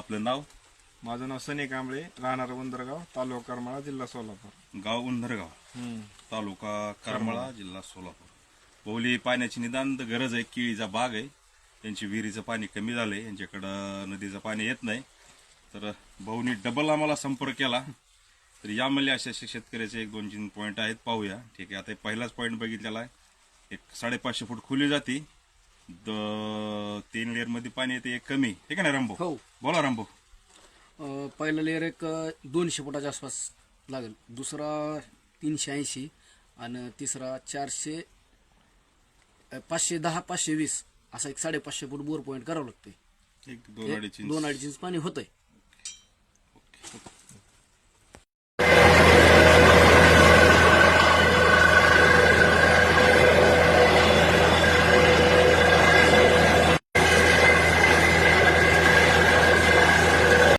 आपलं नाव? माझं नाव सनी कांबळे, राहणार उंदरगाव, तालुका करमाळा, जिल्हा सोलापूर. गाव उंदरगाव, तालुका करमाळा, जिल्हा सोलापूर. बहुली पाण्याची निदान गरज आहे. केळीचा बाग आहे, त्यांची विहिरीचं पाणी कमी झालंय, यांच्याकडं नदीचं पाणी येत नाही. तर भाऊनी डबल आम्हाला संपर्क केला. तर यामध्ये अशा शेतकऱ्याचे 1-2-3 पॉईंट आहेत, पाहूया. ठीक आहे, आता पहिलाच पॉईंट बघितलेला आहे. एक 550 फूट खोली जाते, 3 लेअर मध्ये पाणी येते, एक कमी. ठीक आहे ना रामभाऊ? हो. बोला रामभाऊ. पहिलं लेअर एक 200 फुटाच्या आसपास लागेल, दुसरा 380 आणि तिसरा 400, 510-520 असा एक 550 फूट बोर पॉईंट करावं लागतंय. एक 2-2.5 इंच. 2-2.5 इंच पाणी होतंय.